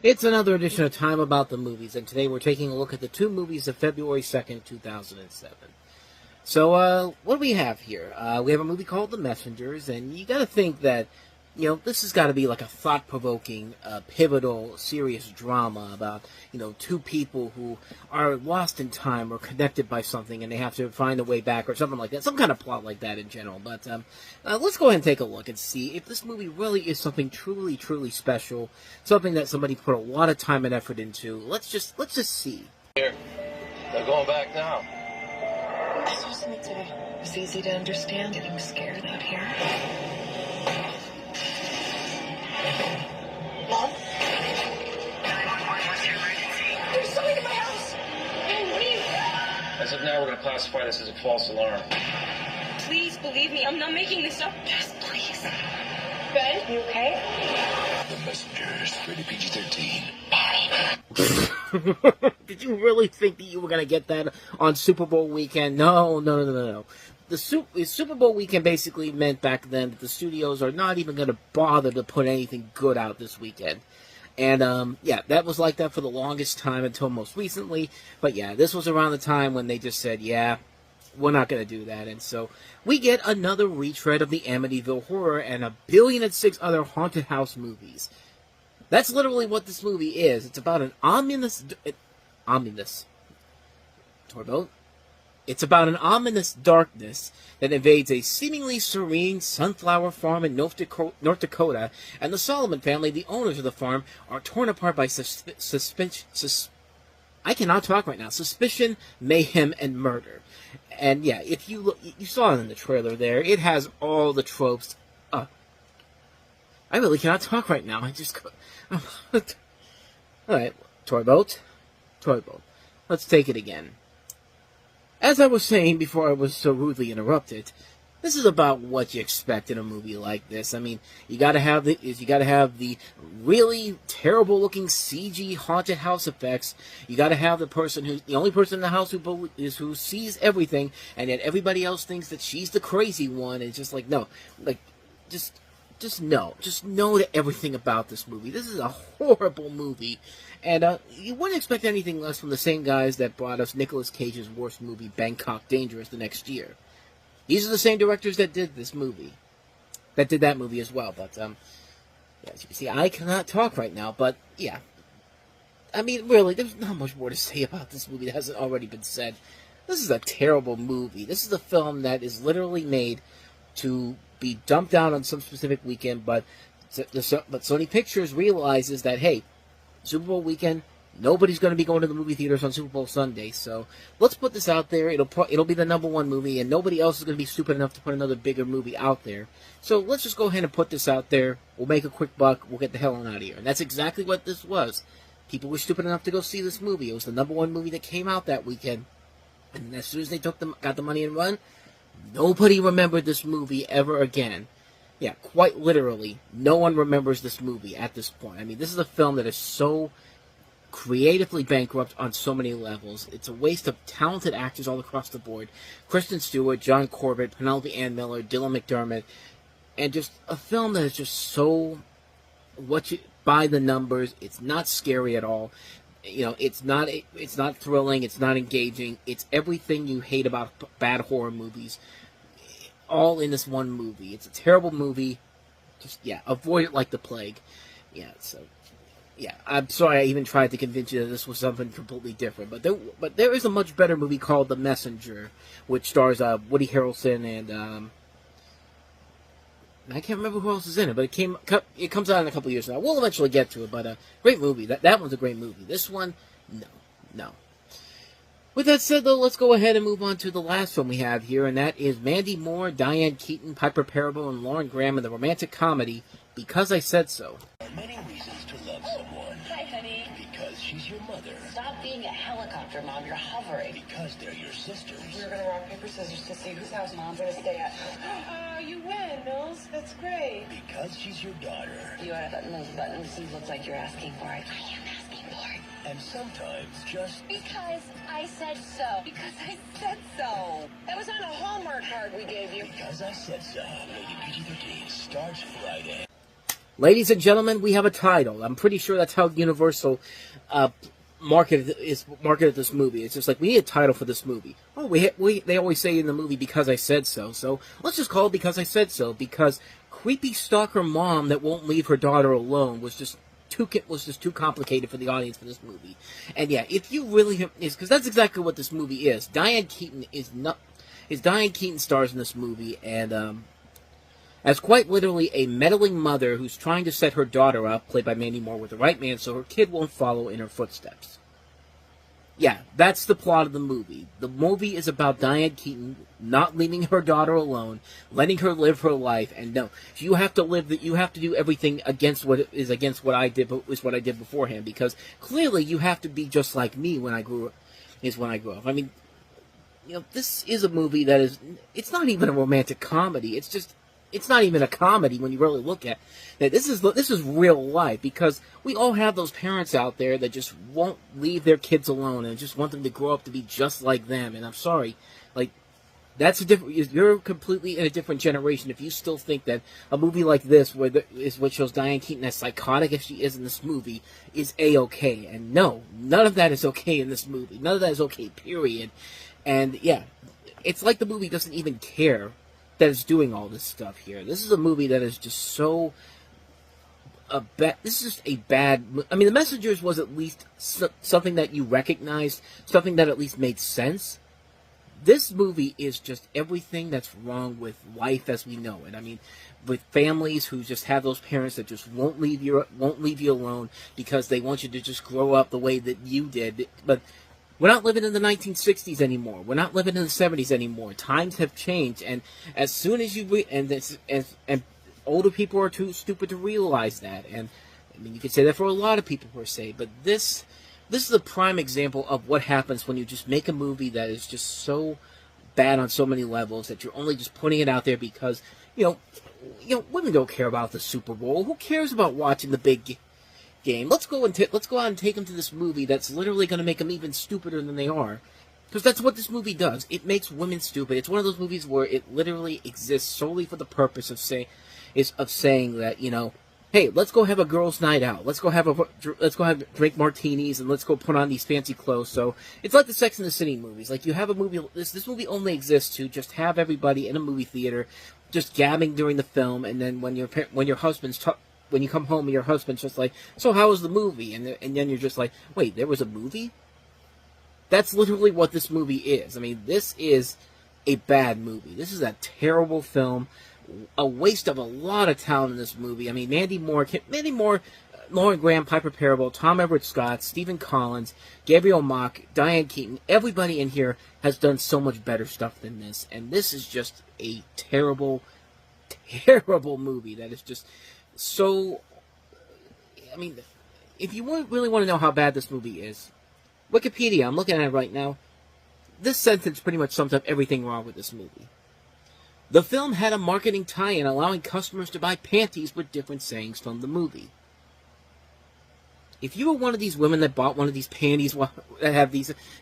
It's another edition of Time About the Movies, and today we're taking a look at the two movies of February 2nd, 2007. So, what do we have here? We have a movie called The Messengers, and you gotta think that, this has got to be like a thought-provoking, pivotal, serious drama about, two people who are lost in time or connected by something and they have to find a way back or something like that. Some kind of plot like that in general. But let's go ahead and take a look and see if this movie really is something truly, truly special, something that somebody put a lot of time and effort into. Let's just see. Here. They're going back now. I saw something today. It was easy to understand. Getting scared out here. Mom? 911, what's your emergency? There's something in my house. Ben, what are you... As of now, we're going to classify this as a false alarm. Please believe me, I'm not making this up. Just please. Ben, you okay? The Messengers, rated PG-13. Did you really think that you were going to get that on Super Bowl weekend? No. The Super Bowl weekend basically meant back then that the studios are not even going to bother to put anything good out this weekend. And, that was like that for the longest time until most recently. But, this was around the time when they just said, we're not going to do that. And so we get another retread of the Amityville Horror and 1,000,006 other haunted house movies. That's literally what this movie is. It's about an ominous darkness that invades a seemingly serene sunflower farm in North Dakota, and the Solomon family, the owners of the farm, are torn apart by suspicion, mayhem, and murder. And if you look, you saw it in the trailer there. It has all the tropes. I really cannot talk right now. Alright, toy boat. Let's take it again. As I was saying before I was so rudely interrupted, this is about what you expect in a movie like this. I mean, you gotta have the really terrible looking CG haunted house effects. You gotta have the only person in the house who sees everything, and yet everybody else thinks that she's the crazy one. And it's just like, no, like, just know to everything about this movie. This is a horrible movie, and you wouldn't expect anything less from the same guys that brought us Nicolas Cage's worst movie, Bangkok Dangerous, the next year. These are the same directors that did that movie as well. But as you can see, I cannot talk right now. But I mean, really, there's not much more to say about this movie that hasn't already been said. This is a terrible movie. This is a film that is literally made to be dumped down on some specific weekend, but Sony Pictures realizes that, hey, Super Bowl weekend, nobody's going to be going to the movie theaters on Super Bowl Sunday, so let's put this out there. It'll be the #1 movie, and nobody else is going to be stupid enough to put another bigger movie out there. So let's just go ahead and put this out there. We'll make a quick buck. We'll get the hell on out of here. And that's exactly what this was. People were stupid enough to go see this movie. It was the #1 movie that came out that weekend, and as soon as they got the money and run, nobody remembered this movie ever again. Yeah, quite literally, no one remembers this movie at this point. I mean, this is a film that is so creatively bankrupt on so many levels. It's a waste of talented actors all across the board. Kristen Stewart, John Corbett, Penelope Ann Miller, Dylan McDermott, and just a film that is just so by the numbers. It's not scary at all. It's not thrilling, it's not engaging, it's everything you hate about bad horror movies, all in this one movie. It's a terrible movie. Just, avoid it like the plague. I'm sorry I even tried to convince you that this was something completely different, but there is a much better movie called The Messenger, which stars Woody Harrelson and, I can't remember who else is in it, but it comes out in a couple years now. We'll eventually get to it, but great movie. That one's a great movie. This one, no. With that said, though, let's go ahead and move on to the last film we have here, and that is Mandy Moore, Diane Keaton, Piper Perabo, and Lauren Graham in the romantic comedy Because I Said So. There are many reasons to love someone. Hi, honey. Because she's your mother. Stop being a helicopter, Mom. You're hovering. Because they're your sisters. We're gonna rock, paper, scissors to see whose house Mom's gonna stay at. You win, Mills. That's great. Because she's your daughter. You ought to button those buttons. You look like you're asking for it. I am asking for it. And sometimes just Because I said so. Because I said so. That was on a Hallmark card we gave you. Because I Said So. Rated PG-13 starts Friday. Ladies and gentlemen, we have a title. I'm pretty sure that's how Universal marketed this movie. It's just like, we need a title for this movie. Oh, they always say in the movie, because I said so. So let's just call it Because I Said So, because creepy stalker mom that won't leave her daughter alone was just too complicated for the audience for this movie. And yeah, if you really because that's exactly what this movie is. Diane Keaton stars in this movie, and as quite literally a meddling mother who's trying to set her daughter up, played by Mandy Moore, with the right man so her kid won't follow in her footsteps. Yeah, that's the plot of the movie. The movie is about Diane Keaton not leaving her daughter alone, letting her live her life, and no, you have to do everything against what I did beforehand, because clearly you have to be just like me when I grew up. I mean, this is a movie it's not even a romantic comedy. It's not even a comedy when you really look at it. This is real life, because we all have those parents out there that just won't leave their kids alone and just want them to grow up to be just like them. And I'm sorry, you're completely in a different generation if you still think that a movie like this, is what shows Diane Keaton as psychotic as she is in this movie, is A-okay. And no, none of that is okay in this movie. None of that is okay, period. And yeah, it's like the movie doesn't even care that is doing all this stuff here. This is a movie that is just so this is just a bad. I mean, The Messengers was at least something that you recognized, something that at least made sense. This movie is just everything that's wrong with life as we know it. I mean, with families who just have those parents that just won't leave you alone because they want you to just grow up the way that you did. But we're not living in the 1960s anymore. We're not living in the 70s anymore. Times have changed, and as soon as and older people are too stupid to realize that. And I mean, you could say that for a lot of people per se, but this is a prime example of what happens when you just make a movie that is just so bad on so many levels that you're only just putting it out there because women don't care about the Super Bowl. Who cares about watching the big game? Let's go out and take them to this movie that's literally going to make them even stupider than they are, because that's what this movie does. It makes women stupid. It's one of those movies where it literally exists solely for the purpose of saying that, hey, let's go have a girls' night out. Let's go have drink martinis and let's go put on these fancy clothes. So it's like the Sex and the City movies. Like, you have a movie. This movie only exists to just have everybody in a movie theater just gabbing during the film, and then when you come home and your husband's just like, so how was the movie? And then you're just like, wait, there was a movie? That's literally what this movie is. I mean, this is a bad movie. This is a terrible film. A waste of a lot of talent in this movie. I mean, Mandy Moore, Lauren Graham, Piper Perabo, Tom Everett Scott, Stephen Collins, Gabriel Mock, Diane Keaton. Everybody in here has done so much better stuff than this. And this is just a terrible, terrible movie that is just so. I mean, if you really want to know how bad this movie is, Wikipedia, I'm looking at it right now, this sentence pretty much sums up everything wrong with this movie. The film had a marketing tie-in allowing customers to buy panties with different sayings from the movie. If you were one of these women that bought one of these panties that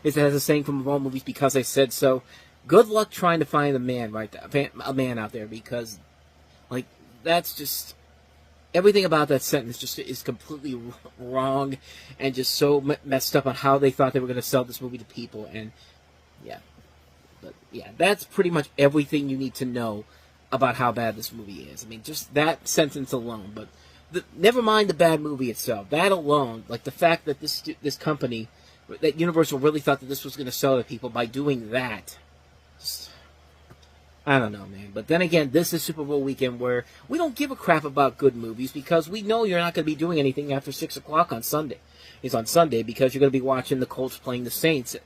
has a saying from all movies, because I said so, good luck trying to find a man out there, because, like, that's just, everything about that sentence just is completely wrong and just so messed up on how they thought they were going to sell this movie to people. And yeah. But yeah, that's pretty much everything you need to know about how bad this movie is. I mean, just that sentence alone. But never mind the bad movie itself. That alone, like the fact that this company, that Universal really thought that this was going to sell to people by doing that. Just, I don't know, man. But then again, this is Super Bowl weekend, where we don't give a crap about good movies because we know you're not going to be doing anything after 6 o'clock on Sunday. It's on Sunday because you're going to be watching the Colts playing the Saints.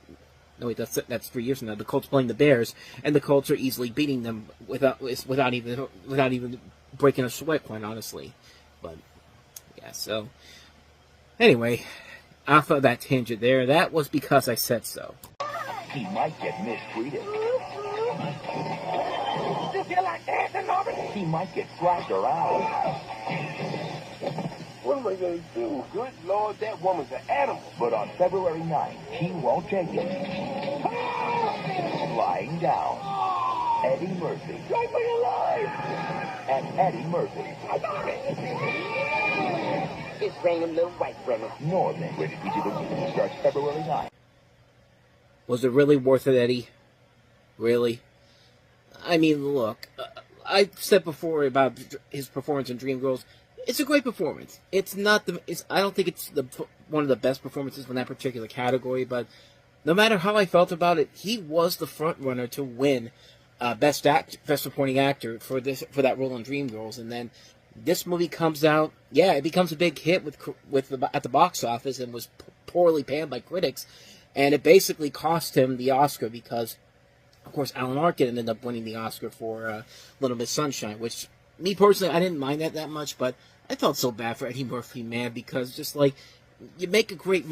No, wait, that's 3 years from now. The Colts playing the Bears, and the Colts are easily beating them without even breaking a sweat, quite honestly. But yeah, so anyway, off of that tangent there, that was Because I Said So. He might get mistreated. You feel like dancing, Lorber? He might get dragged around. What am I going to do? Good Lord, that woman's an animal. But on February 9th, he won't take it. Lying down. Eddie Murphy. Drive me alive! And Eddie Murphy. It's raining little white women. Norman. Rated PG-13. Starts February 9th. Was it really worth it, Eddie? Really? I mean, look, I said before about his performance in Dreamgirls. It's a great performance. It's not the. I don't think it's one of the best performances in that particular category. But no matter how I felt about it, he was the front runner to win best supporting actor for that role in Dreamgirls. And then this movie comes out. Yeah, it becomes a big hit at the box office and was poorly panned by critics. And it basically cost him the Oscar because, of course, Alan Arkin ended up winning the Oscar for Little Miss Sunshine, which, me personally, I didn't mind that much, but I felt so bad for Eddie Murphy, man, because just like, you make a great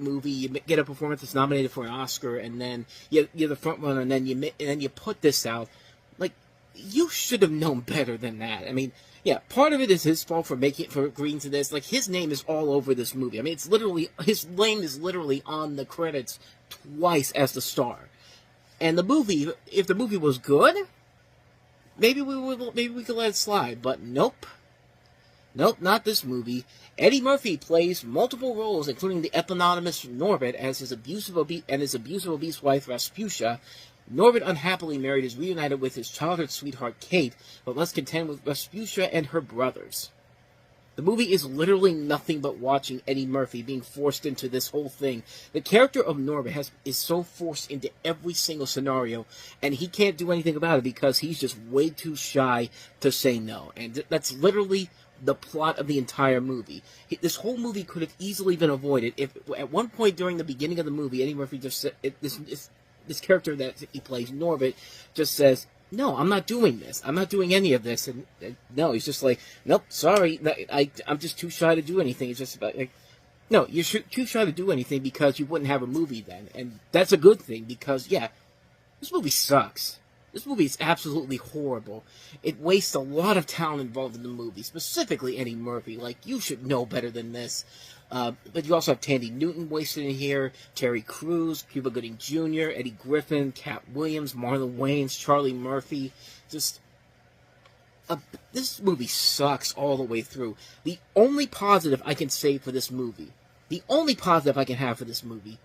movie, you get a performance that's nominated for an Oscar, and then you're the front runner, and then you put this out. Like, you should have known better than that. I mean, yeah, part of it is his fault for agreeing to this. Like, his name is all over this movie. I mean, his name is literally on the credits twice as the star. And the movie, if the movie was good, maybe we could let it slide. But nope, not this movie. Eddie Murphy plays multiple roles, including the eponymous Norbert as his abusive obese wife Rasputia. Norbert, unhappily married, is reunited with his childhood sweetheart Kate, but must contend with Rasputia and her brothers. The movie is literally nothing but watching Eddie Murphy being forced into this whole thing. The character of Norbert is so forced into every single scenario, and he can't do anything about it because he's just way too shy to say no. And that's literally the plot of the entire movie. This whole movie could have easily been avoided if, at one point during the beginning of the movie, Eddie Murphy just said, this character that he plays, Norbert, just says, "No, I'm not doing this. I'm not doing any of this." And no, he's just like, "Nope, sorry, I'm just too shy to do anything." It's just about like, no, you're too shy to do anything because you wouldn't have a movie then, and that's a good thing because yeah, this movie sucks. This movie is absolutely horrible. It wastes a lot of talent involved in the movie, specifically Eddie Murphy. Like, you should know better than this. But you also have Tandy Newton wasted in here, Terry Crews, Cuba Gooding Jr., Eddie Griffin, Cat Williams, Marlon Wayans, Charlie Murphy. Just, this movie sucks all the way through. The only positive I can say for this movie, the only positive I can have for this movie,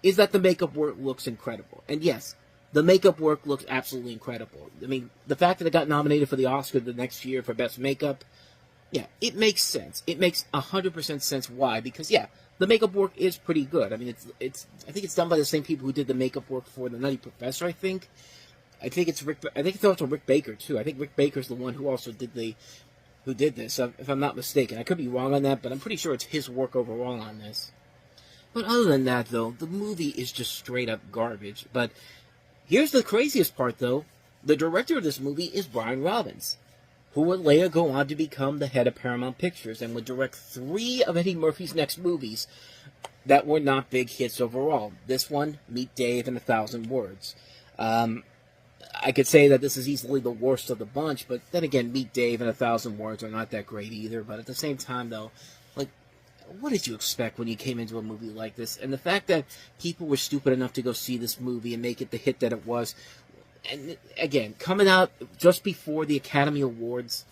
is that the makeup work looks incredible. And yes, the makeup work looks absolutely incredible. I mean, the fact that it got nominated for the Oscar the next year for Best Makeup, yeah, it makes sense. It makes 100% sense. Why? Because, yeah, the makeup work is pretty good. I mean, I think it's done by the same people who did the makeup work for The Nutty Professor, I think. I think it's also Rick Baker, too. I think Rick Baker's the one who also did this, if I'm not mistaken. I could be wrong on that, but I'm pretty sure it's his work overall on this. But other than that, though, the movie is just straight up garbage. But here's the craziest part, though. The director of this movie is Brian Robbins, who would later go on to become the head of Paramount Pictures and would direct 3 of Eddie Murphy's next movies that were not big hits overall. This one, Meet Dave and 1,000 Words. I could say that this is easily the worst of the bunch, but then again, Meet Dave and 1,000 Words are not that great either. But at the same time, though, like, what did you expect when you came into a movie like this? And the fact that people were stupid enough to go see this movie and make it the hit that it was, and again, coming out just before the Academy Awards,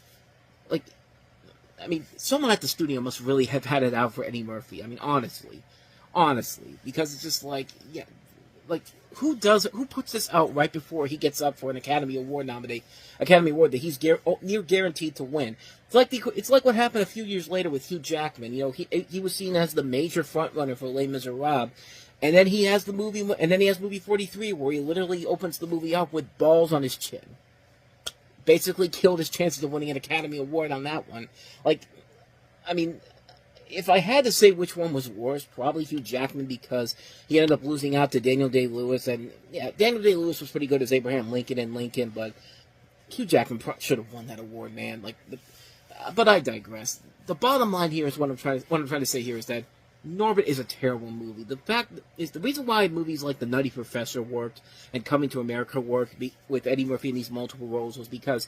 like, I mean, someone at the studio must really have had it out for Eddie Murphy. I mean, honestly, because it's just like, yeah, like, who puts this out right before he gets up for an Academy Award that he's near guaranteed to win? It's like what happened a few years later with Hugh Jackman. You know, he was seen as the major frontrunner for Les Miserables. And then he has movie 43, where he literally opens the movie up with balls on his chin. Basically killed his chances of winning an Academy Award on that one. Like, I mean, if I had to say which one was worse, probably Hugh Jackman, because he ended up losing out to Daniel Day-Lewis. And, yeah, Daniel Day-Lewis was pretty good as Abraham Lincoln in Lincoln, but Hugh Jackman should have won that award, man. But I digress. The bottom line here is what I'm trying to say here is that Norbert is a terrible movie. The reason why movies like The Nutty Professor worked and Coming to America worked with Eddie Murphy in these multiple roles was because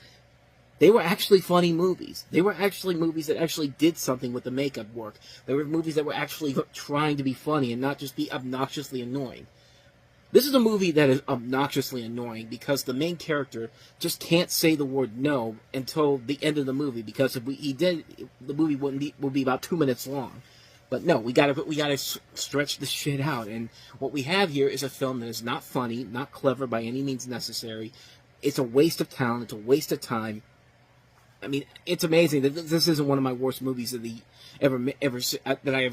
they were actually funny movies. They were actually movies that actually did something with the makeup work. They were movies that were actually trying to be funny and not just be obnoxiously annoying. This is a movie that is obnoxiously annoying because the main character just can't say the word no until the end of the movie, because if he did, the movie would be about 2 minutes long. But no, we gotta stretch the shit out, and what we have here is a film that is not funny, not clever by any means necessary. It's a waste of talent. It's a waste of time. I mean, it's amazing that this isn't one of my worst movies that I ever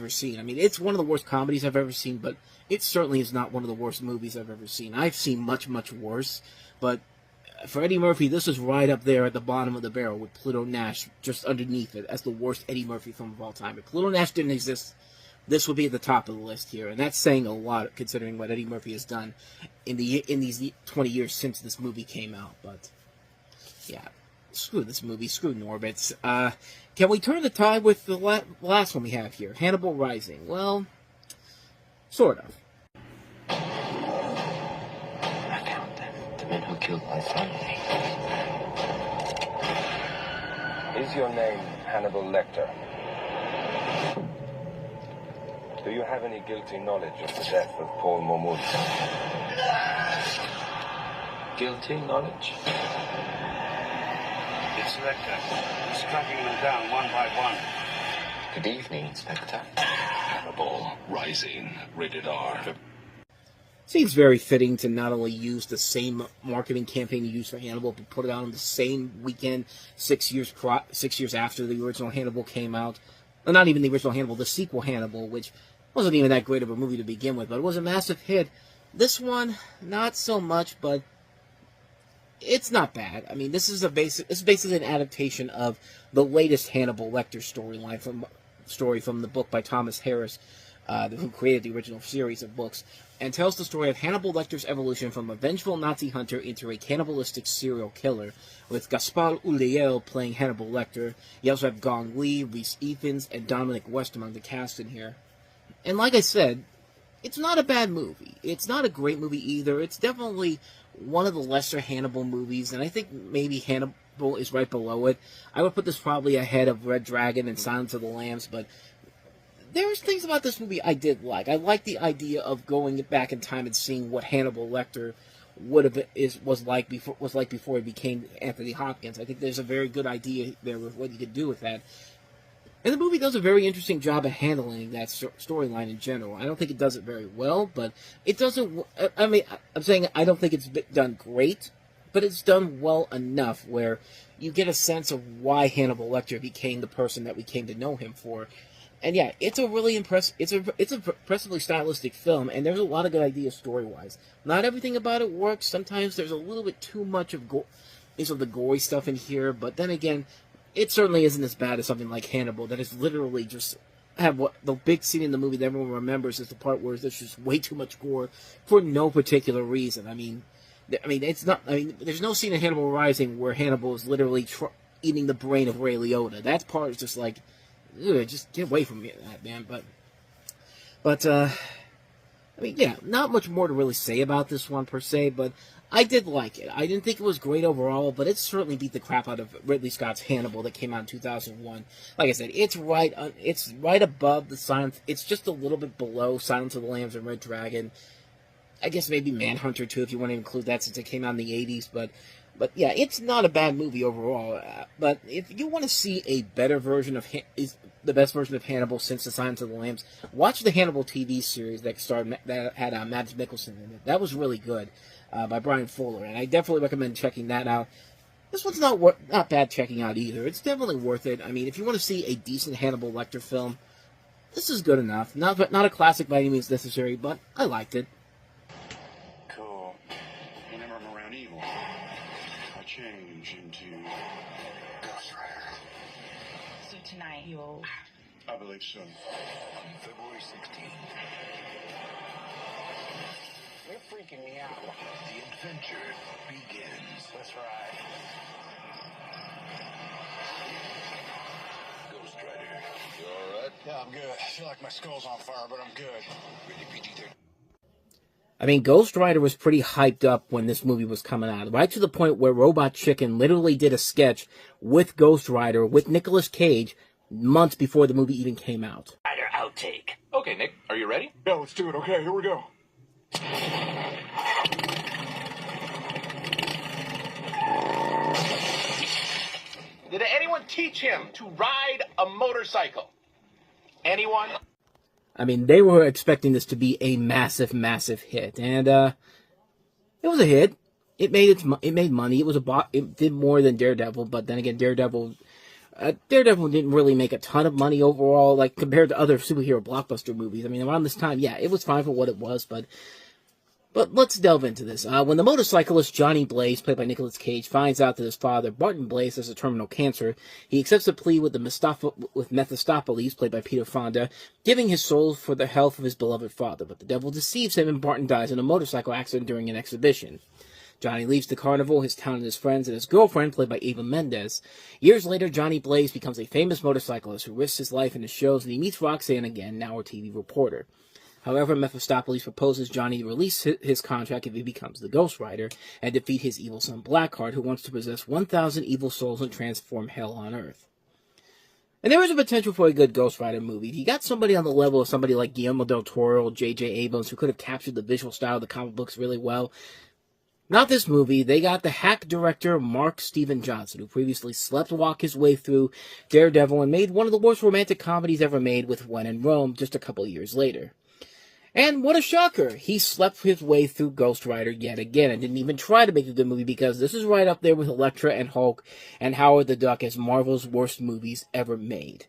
seen. I mean, it's one of the worst comedies I've ever seen, but it certainly is not one of the worst movies I've ever seen. I've seen much, much worse, but for Eddie Murphy, this is right up there at the bottom of the barrel with Pluto Nash just underneath it as the worst Eddie Murphy film of all time. If Pluto Nash didn't exist, this would be at the top of the list here, and that's saying a lot considering what Eddie Murphy has done in these 20 years since this movie came out. But yeah, screw this movie, screw Norbits. Can we turn the tide with the last one we have here, Hannibal Rising? Well, sort of. I found them. The men who killed my family. Is your name Hannibal Lecter? Do you have any guilty knowledge of the death of Paul Mormont? Guilty knowledge? It's Lecter. He's tracking them down one by one. Good evening, Inspector. Hannibal Rising, rated R. Seems very fitting to not only use the same marketing campaign you used for Hannibal, but put it out on the same weekend 6 years after the original Hannibal came out. Well, not even the original Hannibal, the sequel Hannibal, which wasn't even that great of a movie to begin with, but it was a massive hit. This one, not so much, but it's not bad. I mean, this is basically an adaptation of the latest Hannibal Lecter story from the book by Thomas Harris, who created the original series of books, and tells the story of Hannibal Lecter's evolution from a vengeful Nazi hunter into a cannibalistic serial killer, with Gaspar Ulliel playing Hannibal Lecter. You also have Gong Li, Rhys Ifans, and Dominic West among the cast in here. And like I said, it's not a bad movie. It's not a great movie either. It's definitely one of the lesser Hannibal movies, and I think maybe Hannibal is right below it. I would put this probably ahead of Red Dragon and Silence of the Lambs, but there's things about this movie I did like. I like the idea of going back in time and seeing what Hannibal Lecter was like before he became Anthony Hopkins. I think there's a very good idea there with what you could do with that. And the movie does a very interesting job of handling that storyline in general. I don't think it does it very well, but it doesn't. I mean, I'm saying I don't think it's done great, but it's done well enough where you get a sense of why Hannibal Lecter became the person that we came to know him for. And yeah, it's a really it's a impressively stylistic film, and there's a lot of good ideas story-wise. Not everything about it works. Sometimes there's a little bit too much of the gory stuff in here, but then again, it certainly isn't as bad as something like Hannibal that is literally just the big scene in the movie that everyone remembers is the part where there's just way too much gore for no particular reason. I mean, it's not. I mean, there's no scene in Hannibal Rising where Hannibal is literally eating the brain of Ray Liotta. That part is just like, ugh, just get away from me, that man. But I mean, yeah, not much more to really say about this one per se, but I did like it. I didn't think it was great overall, but it certainly beat the crap out of Ridley Scott's Hannibal that came out in 2001. Like I said, it's right above the Silence. It's just a little bit below Silence of the Lambs and Red Dragon. I guess maybe Manhunter too, if you want to include that, since it came out in the 80s. But yeah, it's not a bad movie overall. But if you want to see a better version of the best version of Hannibal since the Silence of the Lambs, watch the Hannibal TV series that had Mads Mikkelsen in it. That was really good. By Brian Fuller, and I definitely recommend checking that out. This one's not bad checking out either. It's definitely worth it. I mean, if you want to see a decent Hannibal Lecter film, this is good enough. Not a classic by any means necessary, but I liked it. Cool. Whenever I'm around evil, I change into Ghost Rider. So tonight you'll... I believe so. On February 16th. You're freaking me out. The adventure begins. That's right. Ghost Rider. You alright? Yeah, I'm good. I feel like my skull's on fire, but I'm good. Rated PG-13. I mean, Ghost Rider was pretty hyped up when this movie was coming out, right to the point where Robot Chicken literally did a sketch with Ghost Rider, with Nicolas Cage, months before the movie even came out. Rider outtake. Okay, Nick, are you ready? Yeah, let's do it. Okay, here we go. teach him to ride a motorcycle? Anyone? I mean, they were expecting this to be a massive, massive hit, and it was a hit. It made money. It did more than Daredevil, but then again, Daredevil didn't really make a ton of money overall, like compared to other superhero blockbuster movies. I mean, around this time, yeah, it was fine for what it was, but let's delve into this. When the motorcyclist Johnny Blaze, played by Nicolas Cage, finds out that his father, Barton Blaze, has a terminal cancer, he accepts a plea with Mephistopheles, played by Peter Fonda, giving his soul for the health of his beloved father. But the devil deceives him, and Barton dies in a motorcycle accident during an exhibition. Johnny leaves the carnival, his town and his friends, and his girlfriend, played by Eva Mendes. Years later, Johnny Blaze becomes a famous motorcyclist who risks his life in the shows, and he meets Roxanne again, now a TV reporter. However, Mephistopheles proposes Johnny release his contract if he becomes the Ghost Rider, and defeat his evil son Blackheart, who wants to possess 1,000 evil souls and transform hell on Earth. And there is a potential for a good Ghost Rider movie. If you got somebody on the level of somebody like Guillermo del Toro, J.J. Abrams, who could have captured the visual style of the comic books really well. Not this movie. They got the hack director Mark Steven Johnson, who previously sleptwalked his way through Daredevil and made one of the worst romantic comedies ever made with When in Rome just a couple years later. And what a shocker! He slept his way through Ghost Rider yet again and didn't even try to make a good movie, because this is right up there with Elektra and Hulk and Howard the Duck as Marvel's worst movies ever made.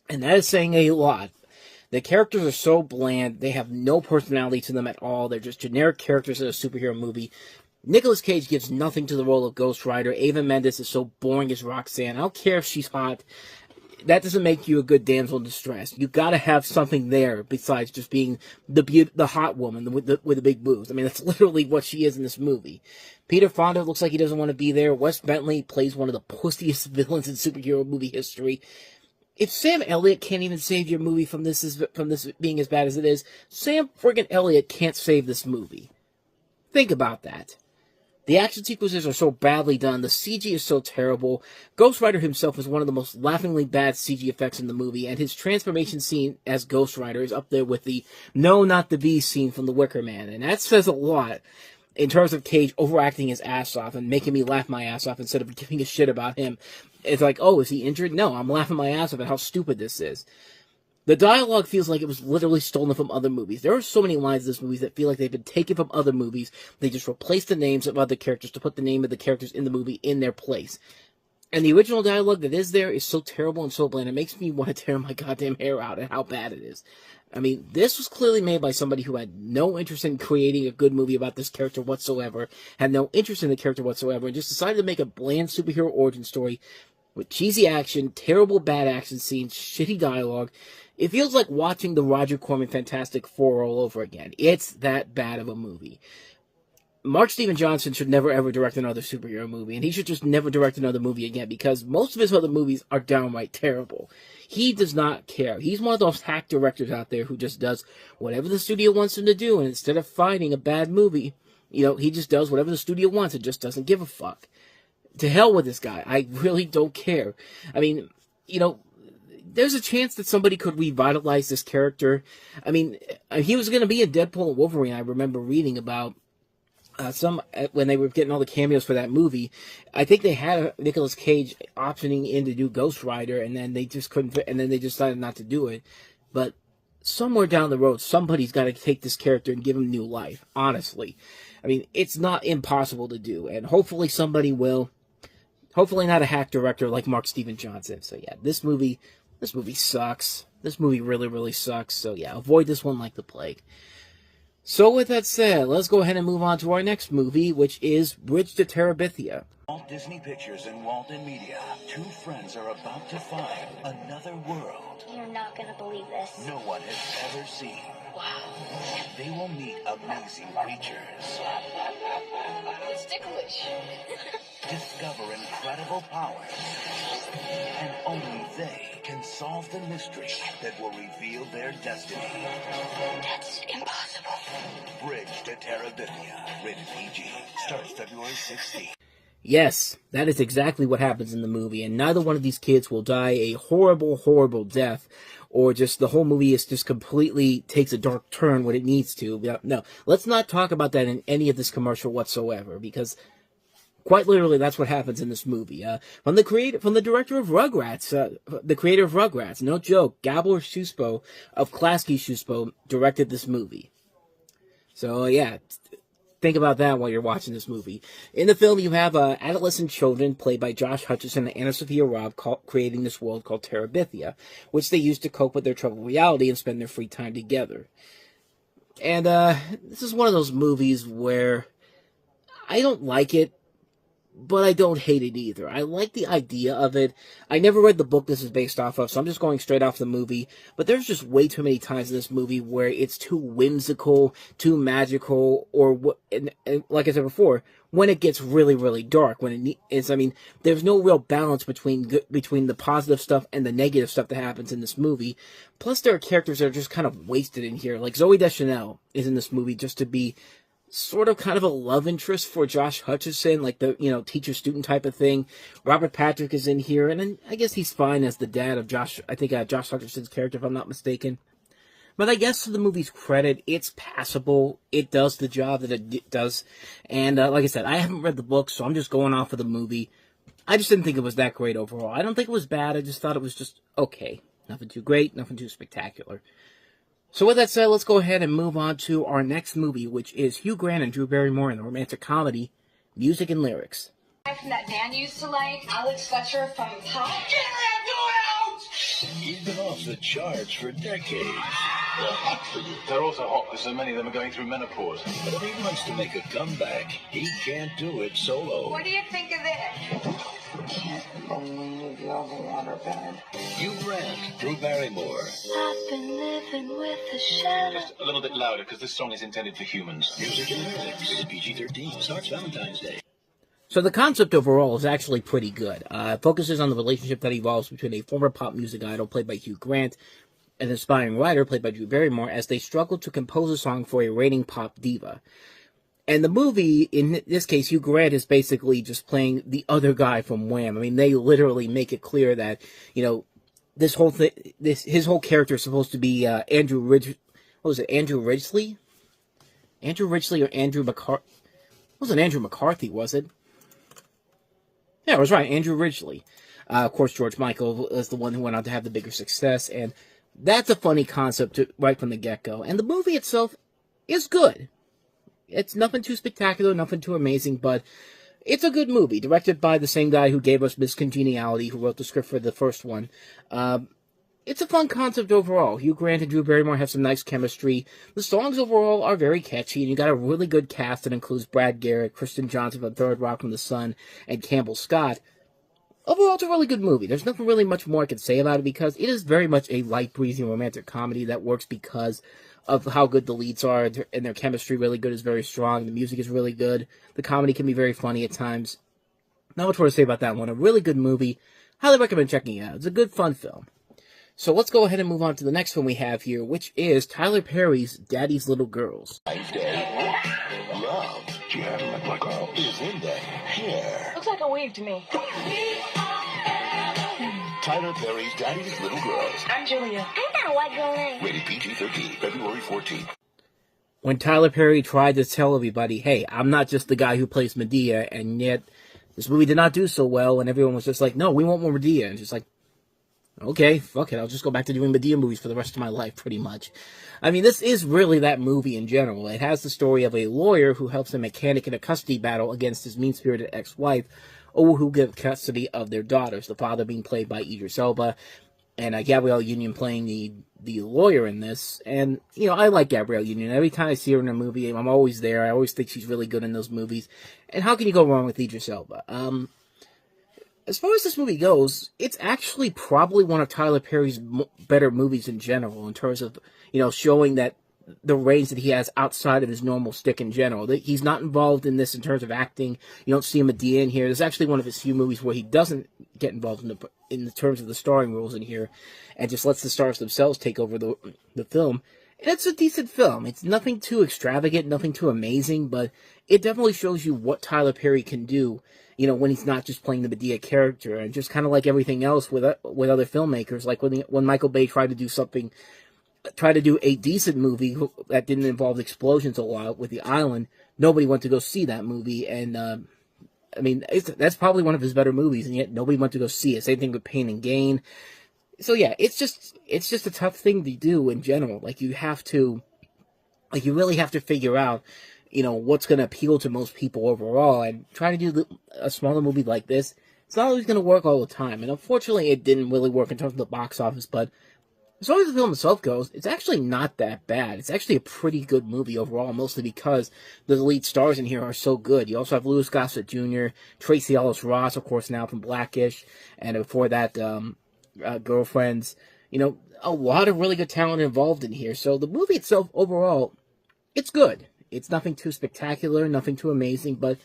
And that is saying a lot. The characters are so bland, they have no personality to them at all, they're just generic characters in a superhero movie. Nicolas Cage gives nothing to the role of Ghost Rider. Eva Mendes is so boring as Roxanne. I don't care if she's hot. That doesn't make you a good damsel in distress. You gotta have something there besides just being the hot woman with the big boobs. I mean, that's literally what she is in this movie. Peter Fonda looks like he doesn't want to be there. Wes Bentley plays one of the pussiest villains in superhero movie history. If Sam Elliott can't even save your movie from this being as bad as it is, Sam friggin' Elliott can't save this movie. Think about that. The action sequences are so badly done, the CG is so terrible. Ghost Rider himself is one of the most laughingly bad CG effects in the movie, and his transformation scene as Ghost Rider is up there with the "No, not the Beast" scene from The Wicker Man, and that says a lot in terms of Cage overacting his ass off and making me laugh my ass off instead of giving a shit about him. It's like, oh, is he injured? No, I'm laughing my ass off at how stupid this is. The dialogue feels like it was literally stolen from other movies. There are so many lines in this movie that feel like they've been taken from other movies. They just replace the names of other characters to put the name of the characters in the movie in their place. And the original dialogue that is there is so terrible and so bland, it makes me want to tear my goddamn hair out at how bad it is. I mean, this was clearly made by somebody who had no interest in creating a good movie about this character whatsoever, had no interest in the character whatsoever, and just decided to make a bland superhero origin story with cheesy action, terrible bad action scenes, shitty dialogue. It feels like watching the Roger Corman Fantastic Four all over again. It's that bad of a movie. Mark Steven Johnson should never ever direct another superhero movie, and he should just never direct another movie again, because most of his other movies are downright terrible. He does not care. He's one of those hack directors out there who just does whatever the studio wants him to do, and instead of finding a bad movie, he just does whatever the studio wants and just doesn't give a fuck. To hell with this guy. I really don't care. I mean, there's a chance that somebody could revitalize this character. I mean, he was going to be in Deadpool and Wolverine. I remember reading about when they were getting all the cameos for that movie. I think they had Nicolas Cage optioning in to do Ghost Rider, and then they just couldn't, and then they decided not to do it. But somewhere down the road, somebody's got to take this character and give him new life, honestly. I mean, it's not impossible to do, and hopefully somebody will. Hopefully not a hack director like Mark Steven Johnson. So yeah, this movie sucks. This movie really, really sucks. So yeah, avoid this one like the plague. So with that said, let's go ahead and move on to our next movie, which is Bridge to Terabithia. Walt Disney Pictures and Walden Media. Two friends are about to find another world. You're not gonna believe this. No one has ever seen. Wow. They will meet amazing creatures. It's ticklish. Discover incredible powers. And only they can solve the mystery that will reveal their destiny. That's impossible. Bridge to Terabithia. Rated PG. Starts February 16th. Yes, that is exactly what happens in the movie, and neither one of these kids will die a horrible, horrible death, or just the whole movie is just completely takes a dark turn when it needs to. No, let's not talk about that in any of this commercial whatsoever, because Quite literally, that's what happens in this movie. From the director of Rugrats, the creator of Rugrats, no joke, Gabor Szuspo of Klasky Szuspo directed this movie. So yeah, think about that while you're watching this movie. In the film, you have adolescent children played by Josh Hutcherson and Anna Sophia Robb creating this world called Terabithia, which they use to cope with their troubled reality and spend their free time together. And this is one of those movies where I don't like it, but I don't hate it either. I like the idea of it. I never read the book this is based off of, so I'm just going straight off the movie. But there's just way too many times in this movie where it's too whimsical, too magical, or and like I said before, when it gets really, really dark. When it is, I mean, there's no real balance between the positive stuff and the negative stuff that happens in this movie. Plus, there are characters that are just kind of wasted in here. Like Zooey Deschanel is in this movie just to be sort of kind of a love interest for Josh Hutcherson, like the, teacher-student type of thing. Robert Patrick is in here, and I guess he's fine as the dad of Josh Hutcherson's character, if I'm not mistaken. But I guess to the movie's credit, it's passable. It does the job that it does. And like I said, I haven't read the book, so I'm just going off of the movie. I just didn't think it was that great overall. I don't think it was bad. I just thought it was just okay. Nothing too great, nothing too spectacular. So with that said, let's go ahead and move on to our next movie, which is Hugh Grant and Drew Barrymore in the romantic comedy, Music and Lyrics. From that Dan used to like, Alex Fletcher from Pop. Get out! He's been off the charts for decades. They're hot for you. They're also hot because so many of them are going through menopause. But if he wants to make a comeback, he can't do it solo. What do you think of this? Can't believe you're the waterbed. Hugh Grant, Drew Barrymore. I've been living with a shadow. Just a little bit louder because this song is intended for humans. Music and Lyrics, rated PG-13, starts Valentine's Day. So the concept overall is actually pretty good. It focuses on the relationship that evolves between a former pop music idol played by Hugh Grant and an aspiring writer played by Drew Barrymore as they struggle to compose a song for a reigning pop diva. And the movie, in this case, Hugh Grant is basically just playing the other guy from Wham. I mean, they literally make it clear that, this whole thing, his whole character is supposed to be Andrew Ridgeley? Andrew Ridgeley or Andrew McCarthy? It wasn't Andrew McCarthy, was it? Yeah, I was right, Andrew Ridgeley. Of course, George Michael is the one who went on to have the bigger success, and that's a funny concept right from the get-go. And the movie itself is good. It's nothing too spectacular, nothing too amazing, but it's a good movie, directed by the same guy who gave us Miss Congeniality, who wrote the script for the first one. It's a fun concept overall. Hugh Grant and Drew Barrymore have some nice chemistry. The songs overall are very catchy, and you got a really good cast that includes Brad Garrett, Kristen Johnson from Third Rock from the Sun, and Campbell Scott. Overall, it's a really good movie. There's nothing really much more I can say about it because it is very much a light, breezy romantic comedy that works because of how good the leads are, and their chemistry really good, is very strong. The music is really good. The comedy can be very funny at times. Not much more to say about that one. A really good movie. Highly recommend checking it out. It's a good, fun film. So let's go ahead and move on to the next film we have here, which is Tyler Perry's Daddy's Little Girls. Love, Jim McGraw, is in the hair. Looks like a weave to me. Tyler Perry's Daddy's Little Girls. I'm Julia. I got a white girl name. Rated PG-13, February 14th. When Tyler Perry tried to tell everybody, hey, I'm not just the guy who plays Medea, and yet this movie did not do so well, and everyone was just like, no, we want more Medea. And just like, okay, fuck it, I'll just go back to doing Medea movies for the rest of my life, pretty much. I mean, this is really that movie in general. It has the story of a lawyer who helps a mechanic in a custody battle against his mean-spirited ex-wife, or who give custody of their daughters, the father being played by Idris Elba, and Gabrielle Union playing the lawyer in this. And, I like Gabrielle Union. Every time I see her in a movie, I'm always there. I always think she's really good in those movies. And how can you go wrong with Idris Elba? As far as this movie goes, it's actually probably one of Tyler Perry's better movies in general, in terms of, showing that the range that he has outside of his normal stick in general. He's not involved in this in terms of acting. You don't see Medea in here. There's actually one of his few movies where he doesn't get involved in the terms of the starring roles in here, and just lets the stars themselves take over the film. And it's a decent film. It's nothing too extravagant, nothing too amazing, but it definitely shows you what Tyler Perry can do, when he's not just playing the Medea character. And just kind of like everything else with other filmmakers, like when Michael Bay tried to do a decent movie that didn't involve explosions a lot with The Island, nobody went to go see that movie, and I mean, that's probably one of his better movies, and yet nobody went to go see it. Same thing with Pain and Gain. So yeah, it's just a tough thing to do in general. Like, you really have to figure out, what's going to appeal to most people overall, and trying to do a smaller movie like this, it's not always going to work all the time. And unfortunately, it didn't really work in terms of the box office, but as far as the film itself goes, it's actually not that bad. It's actually a pretty good movie overall, mostly because the lead stars in here are so good. You also have Louis Gossett Jr., Tracy Ellis Ross, of course, now from Blackish, and before that, Girlfriends. A lot of really good talent involved in here. So the movie itself, overall, it's good. It's nothing too spectacular, nothing too amazing, but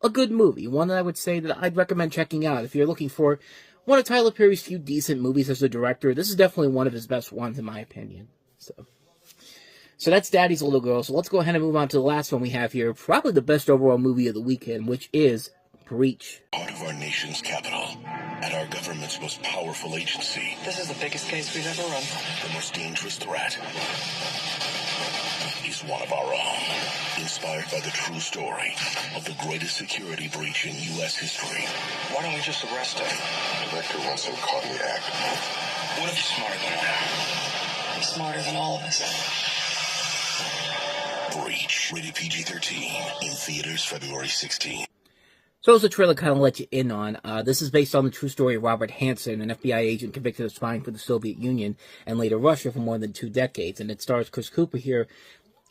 a good movie. One that I would say that I'd recommend checking out. If you're looking for one of Tyler Perry's few decent movies as a director, this is definitely one of his best ones, in my opinion. So that's Daddy's Little Girl. So let's go ahead and move on to the last one we have here. Probably the best overall movie of the weekend, which is Breach. Part of our nation's capital, at our government's most powerful agency. This is the biggest case we've ever run. The most dangerous threat. He's one of our own. Inspired by the true story of the greatest security breach in U.S. history. Why don't we just arrest him? The director wants him caught in the act. What if he's smarter than him? He's smarter than all of us. Breach. Rated PG-13. In theaters February 16th. So as the trailer kind of let you in on, this is based on the true story of Robert Hansen, an FBI agent convicted of spying for the Soviet Union and later Russia for more than 2 decades. And it stars Chris Cooper here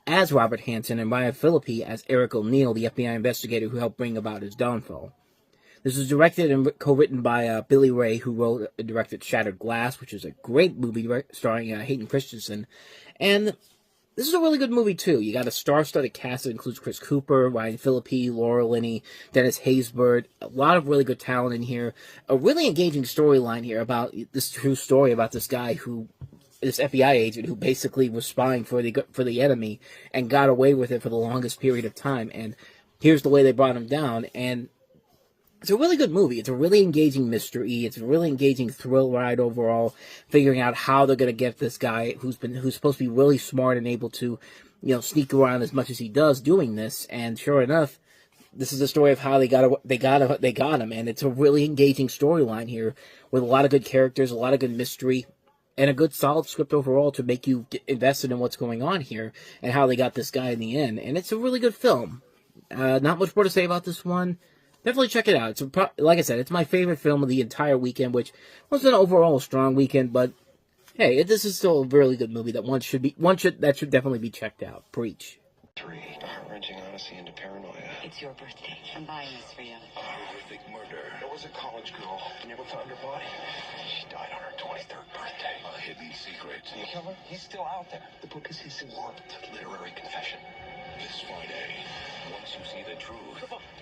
as Robert Hansen and Ryan Phillippe as Eric O'Neill, the FBI investigator who helped bring about his downfall. This was directed and co-written by Billy Ray, who wrote and directed Shattered Glass, which is a great movie starring Hayden Christensen. And this is a really good movie, too. You got a star-studded cast that includes Chris Cooper, Ryan Phillippe, Laura Linney, Dennis Haysbert. A lot of really good talent in here. A really engaging storyline here about this true story about this guy this FBI agent who basically was spying for the enemy and got away with it for the longest period of time. And here's the way they brought him down. And it's a really good movie. It's a really engaging mystery. It's a really engaging thrill ride overall, figuring out how they're going to get this guy who's supposed to be really smart and able to, sneak around as much as he does doing this. And sure enough, this is the story of how they got him. And it's a really engaging storyline here with a lot of good characters, a lot of good mystery, and a good solid script overall to make you get invested in what's going on here and how they got this guy in the end. And it's a really good film. Not much more to say about this one. Definitely check it out. Like I said, it's my favorite film of the entire weekend, which wasn't an overall strong weekend, but hey, this is still a really good movie that that should definitely be checked out. Breach. 3. Wrenching honesty into paranoia. It's your birthday. I'm buying this for you. Horrific murder. There was a college girl. Never found her body. She died on her 23rd birthday. A hidden secret. The killer? He's still out there. The book is his warped literary confession. This Friday, once you see the truth,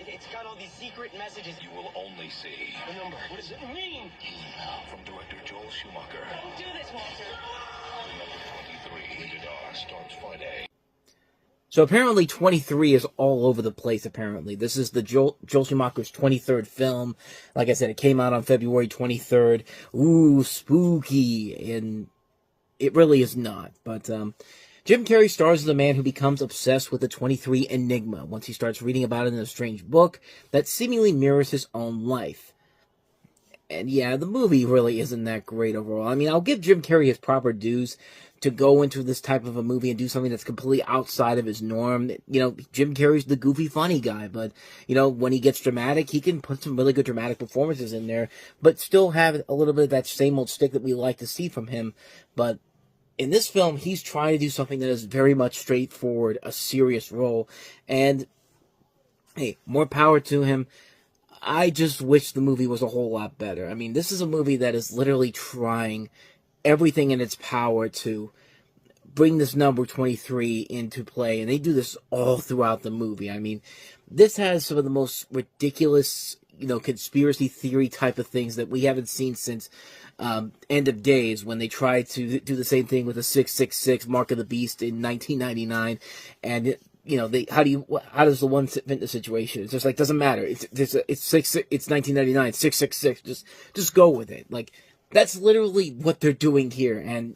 It's got all these secret messages. you will only see The number. What does it mean? from director Joel Schumacher. Don't do this, Walter. Number 23, rated R, starts Friday. So apparently 23 is all over the place, apparently. This is the Joel Schumacher's 23rd film. Like I said, it came out on February 23rd. Ooh, spooky. And it really is not. But Jim Carrey stars as a man who becomes obsessed with the 23 enigma once he starts reading about it in a strange book that seemingly mirrors his own life. And yeah, the movie really isn't that great overall. I mean, I'll give Jim Carrey his proper dues to go into this type of a movie and do something that's completely outside of his norm. Jim Carrey's the goofy, funny guy, but, when he gets dramatic, he can put some really good dramatic performances in there, but still have a little bit of that same old stick that we like to see from him. But in this film, he's trying to do something that is very much straightforward, a serious role, and, hey, more power to him. I just wish the movie was a whole lot better. I mean, this is a movie that is literally trying everything in its power to bring this number 23 into play, and they do this all throughout the movie. I mean, this has some of the most ridiculous, conspiracy theory type of things that we haven't seen since End of Days, when they tried to do the same thing with the 666 Mark of the Beast in 1999, and how does the one fit in the situation? It's just like, doesn't matter. It's 1999, 666. Just go with it. Like, that's literally what they're doing here, and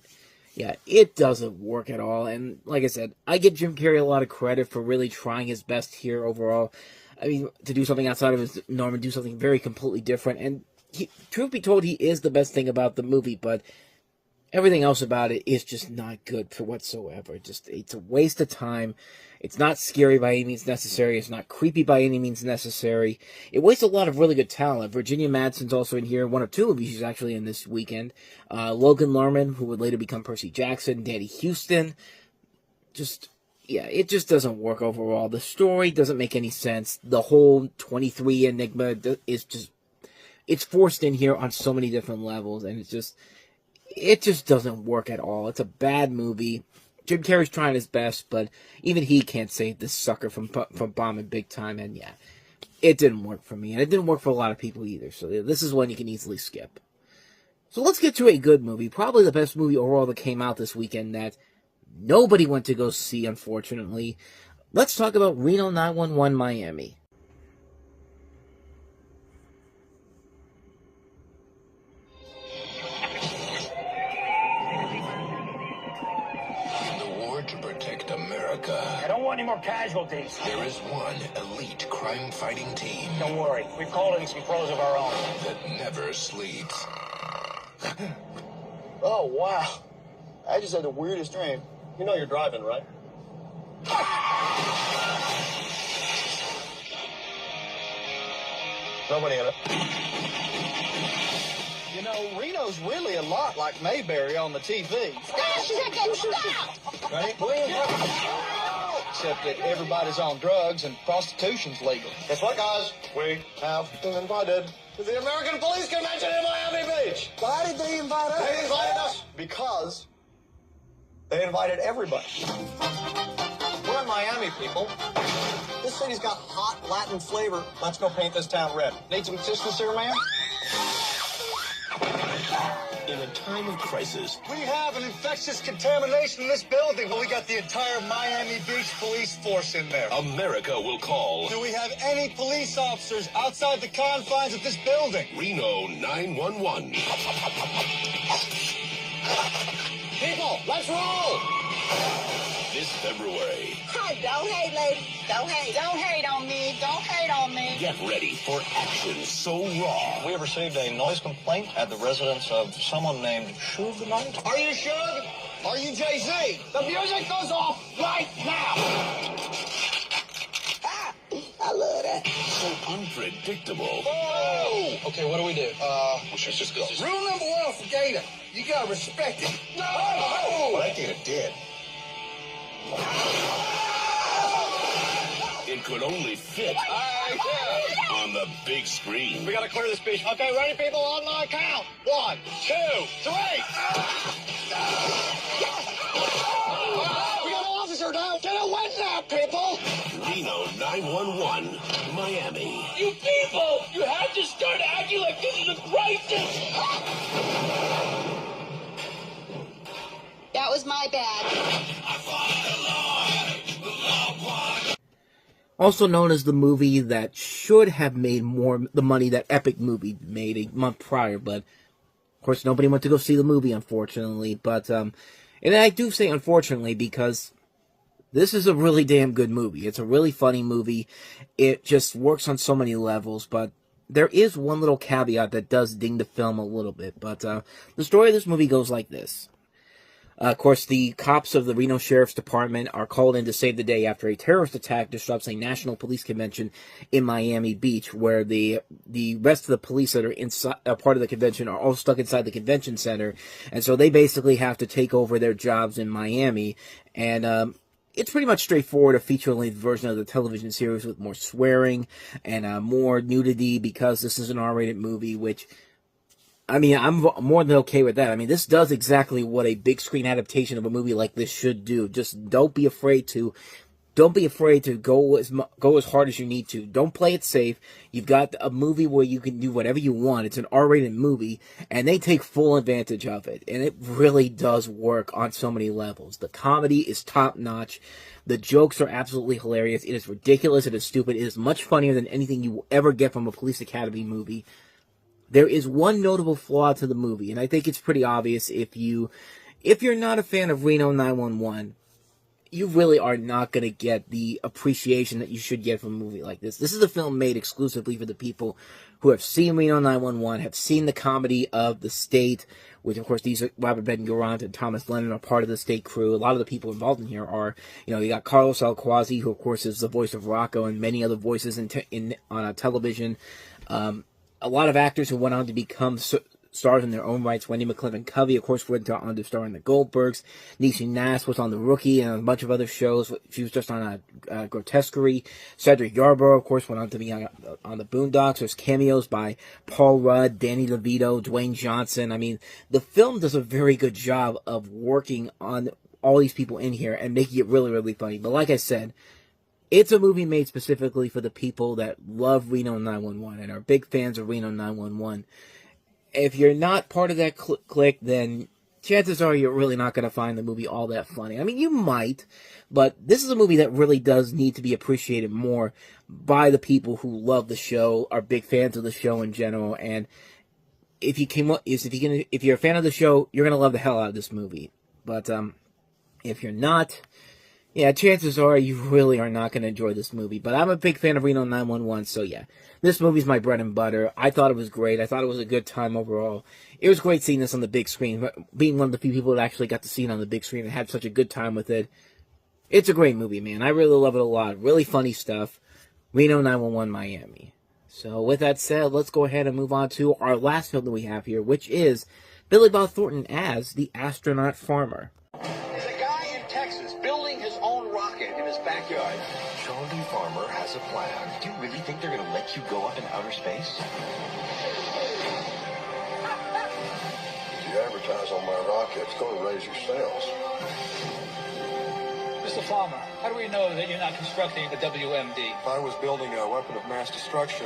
yeah, it doesn't work at all. And like I said, I give Jim Carrey a lot of credit for really trying his best here overall. I mean, to do something outside of his norm and do something very completely different. And truth be told, he is the best thing about the movie, but everything else about it is just not good for whatsoever. It's a waste of time. It's not scary by any means necessary. It's not creepy by any means necessary. It wastes a lot of really good talent. Virginia Madsen's also in here. One of two movies she's actually in this weekend. Logan Lerman, who would later become Percy Jackson. Danny Houston. It just doesn't work overall. The story doesn't make any sense. The whole 23 enigma it's forced in here on so many different levels, and it just doesn't work at all. It's a bad movie. Jim Carrey's trying his best, but even he can't save this sucker from bombing big time, and yeah, it didn't work for me, and it didn't work for a lot of people either, so this is one you can easily skip. So let's get to a good movie, probably the best movie overall that came out this weekend that nobody went to go see, unfortunately. Let's talk about Reno 911 Miami. To protect America. I don't want any more casualties. There is one elite crime-fighting team. Don't worry, we've called in some pros of our own. That never sleeps. Oh, wow. I just had the weirdest dream. You know you're driving, right? Nobody in it. You know, Reno's really a lot like Mayberry on the TV. Right? Except that everybody's on drugs and prostitution's legal. Guess what, guys? We have been invited to the American Police Convention in Miami Beach. Why did they invite us? They invited us because they invited everybody. We're in Miami, people. This city's got hot Latin flavor. Let's go paint this town red. Need some assistance here, man? In a time of crisis, We have an infectious contamination in this building. Well, we got the entire Miami Beach police force in there. America will call Do we have any police officers outside the confines of this building? Reno 911. People, let's roll! This February. Don't hate, lady. Don't hate. Don't hate on me. Don't hate on me. Get ready for action so raw. We have received a noise complaint at the residence of someone named Suge tonight. Are you Suge? Are you Jay-Z? The music goes off right now! I love that. So unpredictable. Oh! Okay, what do we do? We should just go. Rule number one for Gator. You gotta respect it. No! Well, that Gator did. It could only fit on the big screen. We gotta clear this beach. Okay, ready, people? On my count. 1, 2, 3. We got an officer down. Get a win now, people. Reno 911, Miami. You people, you have to start acting like this is a crisis. That was my bad. Also known as the movie that should have made more the money that Epic movie made a month prior, but of course nobody went to go see the movie, unfortunately. But and I do say unfortunately because this is a really damn good movie. It's a really funny movie. It just works on so many levels, but there is one little caveat that does ding the film a little bit. But the story of this movie goes like this. Of course, the cops of the Reno Sheriff's Department are called in to save the day after a terrorist attack disrupts a national police convention in Miami Beach, where the rest of the police that are inside, part of the convention are all stuck inside the convention center, and so they basically have to take over their jobs in Miami, and it's pretty much straightforward, a feature-length version of the television series with more swearing and more nudity because this is an R-rated movie, which... I mean, I'm more than okay with that. I mean, this does exactly what a big screen adaptation of a movie like this should do. Just don't be afraid to go as hard as you need to. Don't play it safe. You've got a movie where you can do whatever you want. It's an R-rated movie, and they take full advantage of it. And it really does work on so many levels. The comedy is top-notch. The jokes are absolutely hilarious. It is ridiculous. It is stupid. It is much funnier than anything you will ever get from a Police Academy movie. There is one notable flaw to the movie, and I think it's pretty obvious if you're not a fan of Reno 911, you really are not going to get the appreciation that you should get from a movie like this. This is a film made exclusively for the people who have seen Reno 911, have seen the comedy of the State, which, of course, these are Robert Ben-Garant and Thomas Lennon are part of the State crew. A lot of the people involved in here are, you got Carlos Alquazi, who, of course, is the voice of Rocco, and many other voices on television. A lot of actors who went on to become stars in their own rights. Wendy McClellan-Covey, of course, went on to star in The Goldbergs. Niecy Nash was on The Rookie and a bunch of other shows. She was just on Grotesquerie. Cedric Yarborough, of course, went on to be on The Boondocks. There's cameos by Paul Rudd, Danny DeVito, Dwayne Johnson. I mean, the film does a very good job of working on all these people in here and making it really, really funny. But like I said, it's a movie made specifically for the people that love Reno 911 and are big fans of Reno 911. If you're not part of that clique, then chances are you're really not going to find the movie all that funny. I mean, you might, but this is a movie that really does need to be appreciated more by the people who love the show, are big fans of the show in general. And if you're a fan of the show, you're going to love the hell out of this movie. But if you're not, yeah, chances are you really are not going to enjoy this movie. But I'm a big fan of Reno 911, so yeah. This movie's my bread and butter. I thought it was great. I thought it was a good time overall. It was great seeing this on the big screen. Being one of the few people that actually got to see it on the big screen and had such a good time with it. It's a great movie, man. I really love it a lot. Really funny stuff. Reno 911 Miami. So with that said, let's go ahead and move on to our last film that we have here, which is Billy Bob Thornton as the astronaut farmer. There's a guy in Texas building his own rocket in his backyard. Charlie Farmer has a plan. Do you really think they're going to let you go up in outer space? If you advertise on my rocket, it's going to raise your sales. Mr. Farmer, how do we know that you're not constructing a WMD? If I was building a weapon of mass destruction,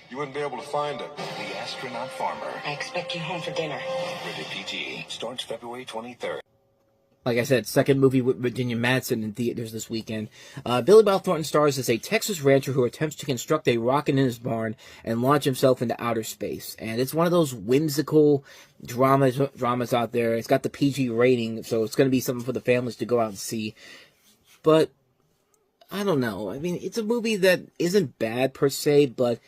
you wouldn't be able to find it. The Astronaut Farmer. I expect you home for dinner. Rated PG. Starts February 23rd. Like I said, second movie with Virginia Madsen in theaters this weekend. Billy Bob Thornton stars as a Texas rancher who attempts to construct a rocket in his barn and launch himself into outer space. And it's one of those whimsical dramas out there. It's got the PG rating, so it's going to be something for the families to go out and see. But, I don't know. I mean, it's a movie that isn't bad per se, but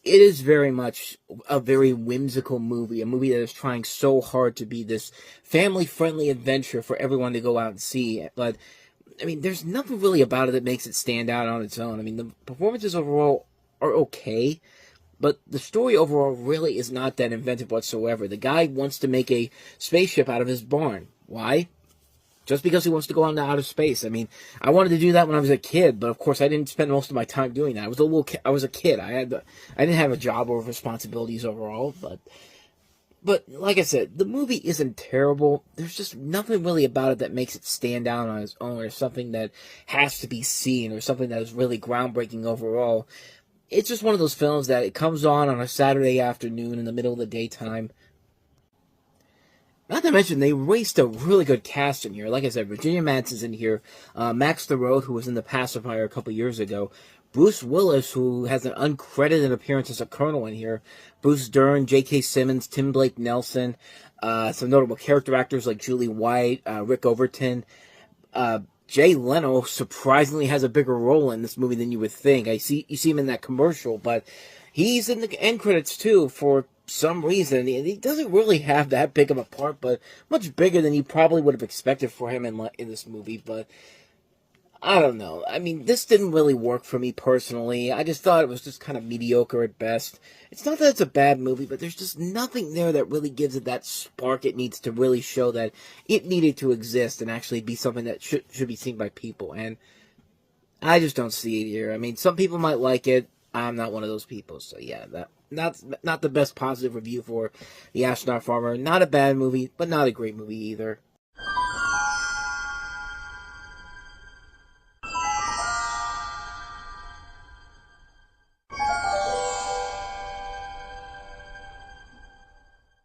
it is very much a very whimsical movie, a movie that is trying so hard to be this family-friendly adventure for everyone to go out and see. But, I mean, there's nothing really about it that makes it stand out on its own. I mean, the performances overall are okay, but the story overall really is not that inventive whatsoever. The guy wants to make a spaceship out of his barn. Why? Just because he wants to go into outer space. I mean, I wanted to do that when I was a kid, but of course I didn't spend most of my time doing that. I was a kid. I didn't have a job or responsibilities overall, but like I said, the movie isn't terrible. There's just nothing really about it that makes it stand out on its own, or something that has to be seen, or something that is really groundbreaking overall. It's just one of those films that it comes on a Saturday afternoon in the middle of the daytime. Not to mention, they raced a really good cast in here. Like I said, Virginia Madsen's in here. Max Theroux, who was in The Pacifier a couple years ago. Bruce Willis, who has an uncredited appearance as a colonel in here. Bruce Dern, J.K. Simmons, Tim Blake Nelson. Some notable character actors like Julie White, Rick Overton. Jay Leno surprisingly has a bigger role in this movie than you would think. You see him in that commercial, but he's in the end credits too for some reason. He doesn't really have that big of a part, but much bigger than you probably would have expected for him in this movie. But I don't know. I mean, this didn't really work for me personally. I just thought it was just kind of mediocre at best. It's not that it's a bad movie, but there's just nothing there that really gives it that spark it needs to really show that it needed to exist and actually be something that should be seen by people. And I just don't see it here. I mean, some people might like it. I'm not one of those people, so yeah, not the best positive review for The Astronaut Farmer. Not a bad movie, but not a great movie either.